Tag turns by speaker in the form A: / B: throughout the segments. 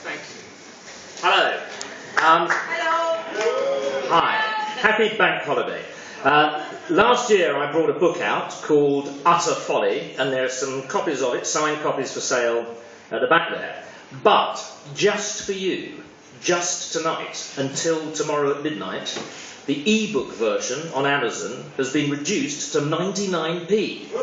A: Thank you. Hello.
B: Hello.
A: Hi. Happy bank holiday. Last year I brought a book out called Utter Folly, and there are some copies of it, signed copies for sale at the back there. But just for you, just tonight, until tomorrow at midnight, the e-book version on Amazon has been reduced to 99p. So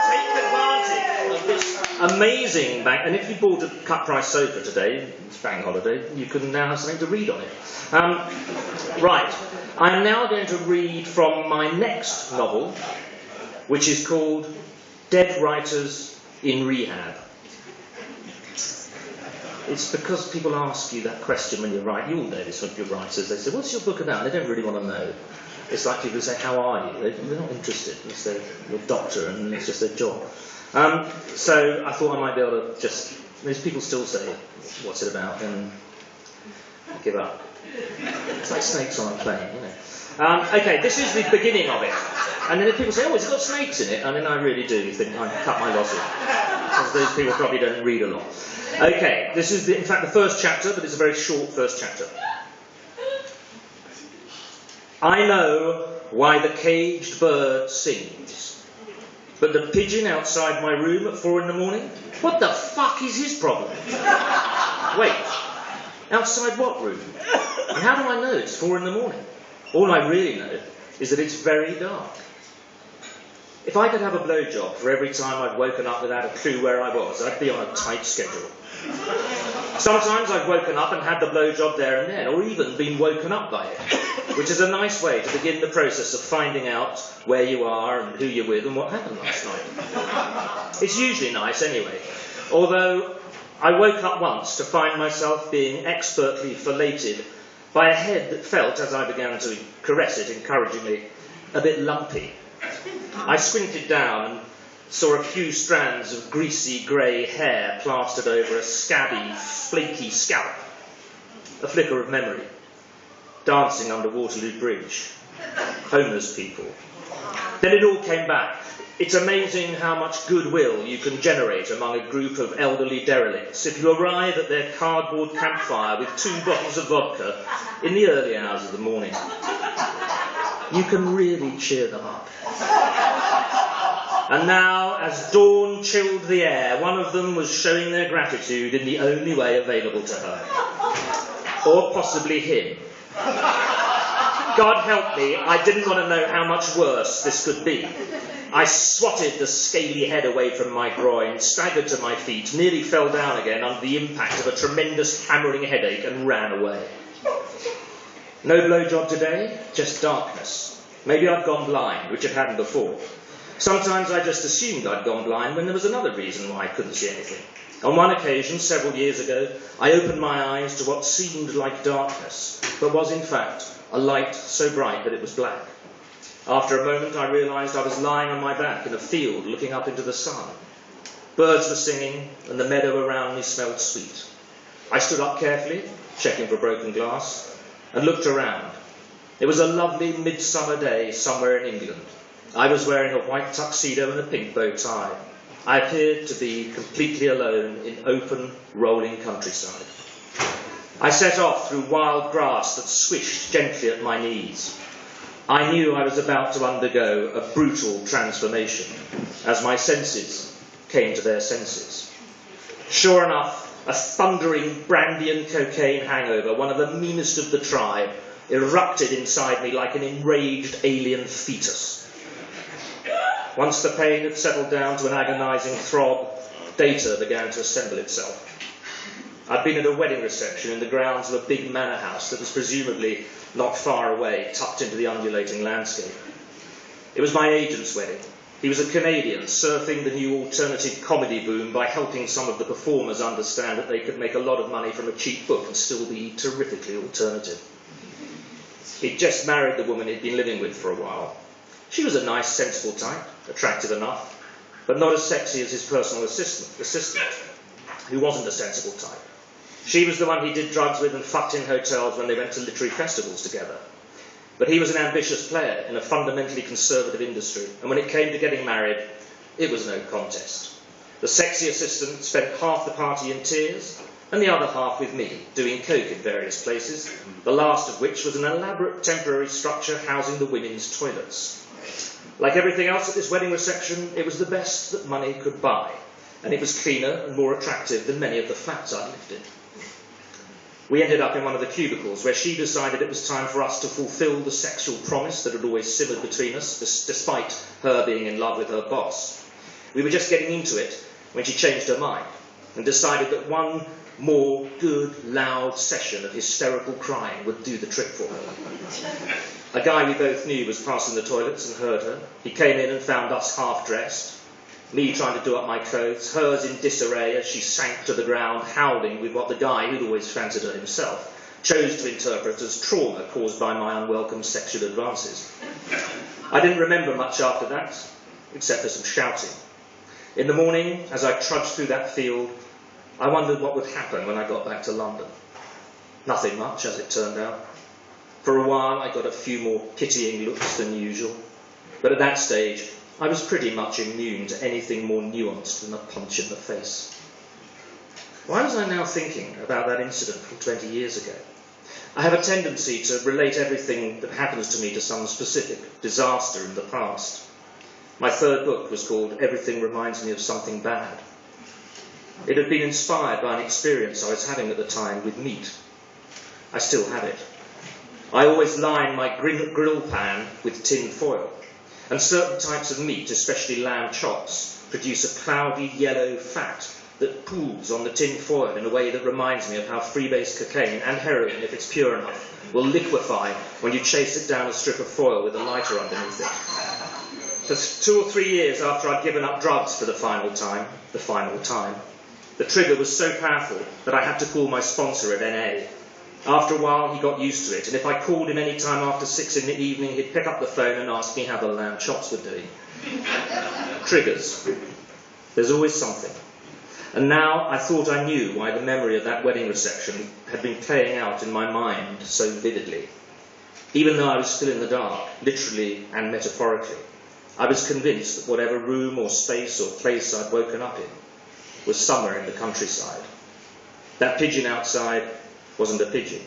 A: take advantage of this amazing bank. And if you bought a cut-price sofa today, it's bank holiday, you can now have something to read on it. Right, I am now going to read from my next novel, which is called Dead Writers in Rehab. It's because people ask you that question when you write. You all know this when you're writers. They say, what's your book about? They don't really want to know. It's like people say, how are you? They're not interested. It's their doctor and it's just their job. So I thought I might be able to just... Those people still say, what's it about? And I give up. It's like snakes on a plane, you know. Okay, this is the beginning of it. And then if people say, oh, it's got snakes in it, I mean, I really do think I cut my losses. Because those people probably don't read a lot. Okay, this is, in fact, the first chapter, but it's a very short first chapter. I know why the caged bird sings, but the pigeon outside my room at 4 in the morning? What the fuck is his problem? Wait, outside what room? And how do I know it's 4 in the morning? All I really know is that it's very dark. If I could have a blowjob for every time I'd woken up without a clue where I was, I'd be on a tight schedule. Sometimes I've woken up and had the blowjob there and then, or even been woken up by it, which is a nice way to begin the process of finding out where you are and who you're with and what happened last night. It's usually nice anyway, although I woke up once to find myself being expertly filleted by a head that felt, as I began to caress it encouragingly, a bit lumpy. I squinted down and saw a few strands of greasy grey hair plastered over a scabby, flaky scalp. A flicker of memory. Dancing under Waterloo Bridge. Homeless people. Then it all came back. It's amazing how much goodwill you can generate among a group of elderly derelicts if you arrive at their cardboard campfire with 2 bottles of vodka in the early hours of the morning. You can really cheer them up. And now, as dawn chilled the air, one of them was showing their gratitude in the only way available to her. Or possibly him. God help me, I didn't want to know how much worse this could be. I swatted the scaly head away from my groin, staggered to my feet, nearly fell down again under the impact of a tremendous hammering headache and ran away. No blowjob today, just darkness. Maybe I'd gone blind, which had happened before. Sometimes I just assumed I'd gone blind when there was another reason why I couldn't see anything. On one occasion, several years ago, I opened my eyes to what seemed like darkness, but was in fact a light so bright that it was black. After a moment, I realised I was lying on my back in a field looking up into the sun. Birds were singing, and the meadow around me smelled sweet. I stood up carefully, checking for broken glass, and looked around. It was a lovely midsummer day somewhere in England. I was wearing a white tuxedo and a pink bow tie. I appeared to be completely alone in open, rolling countryside. I set off through wild grass that swished gently at my knees. I knew I was about to undergo a brutal transformation as my senses came to their senses. Sure enough, a thundering brandy and cocaine hangover, one of the meanest of the tribe, erupted inside me like an enraged alien fetus. Once the pain had settled down to an agonising throb, data began to assemble itself. I'd been at a wedding reception in the grounds of a big manor house that was presumably not far away, tucked into the undulating landscape. It was my agent's wedding. He was a Canadian, surfing the new alternative comedy boom by helping some of the performers understand that they could make a lot of money from a cheap book and still be terrifically alternative. He'd just married the woman he'd been living with for a while. She was a nice, sensible type, attractive enough, but not as sexy as his personal assistant, who wasn't a sensible type. She was the one he did drugs with and fucked in hotels when they went to literary festivals together. But he was an ambitious player in a fundamentally conservative industry, and when it came to getting married, it was no contest. The sexy assistant spent half the party in tears and the other half with me, doing coke in various places, the last of which was an elaborate temporary structure housing the women's toilets. Like everything else at this wedding reception, it was the best that money could buy, and it was cleaner and more attractive than many of the flats I'd lived in. We ended up in one of the cubicles where she decided it was time for us to fulfil the sexual promise that had always simmered between us, despite her being in love with her boss. We were just getting into it when she changed her mind and decided that one more good, loud session of hysterical crying would do the trick for her. A guy we both knew was passing the toilets and heard her. He came in and found us half-dressed, me trying to do up my clothes, hers in disarray as she sank to the ground, howling with what the guy, who'd always fancied her himself, chose to interpret as trauma caused by my unwelcome sexual advances. I didn't remember much after that, except for some shouting. In the morning, as I trudged through that field, I wondered what would happen when I got back to London. Nothing much, as it turned out. For a while, I got a few more pitying looks than usual, but at that stage, I was pretty much immune to anything more nuanced than a punch in the face. Why was I now thinking about that incident from 20 years ago? I have a tendency to relate everything that happens to me to some specific disaster in the past. My third book was called Everything Reminds Me of Something Bad. It had been inspired by an experience I was having at the time with meat. I still have it. I always line my grill pan with tin foil, and certain types of meat, especially lamb chops, produce a cloudy yellow fat that pools on the tin foil in a way that reminds me of how freebase cocaine and heroin, if it's pure enough, will liquefy when you chase it down a strip of foil with a lighter underneath it. For 2 or 3 years after I'd given up drugs for the final time, the trigger was so powerful that I had to call my sponsor at NA. After a while, he got used to it, and if I called him any time after 6 in the evening, he'd pick up the phone and ask me how the lamb chops were doing. Triggers. There's always something. And now I thought I knew why the memory of that wedding reception had been playing out in my mind so vividly. Even though I was still in the dark, literally and metaphorically, I was convinced that whatever room or space or place I'd woken up in was somewhere in the countryside. That pigeon outside wasn't a pigeon.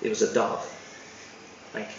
A: It was a dove. Thank you.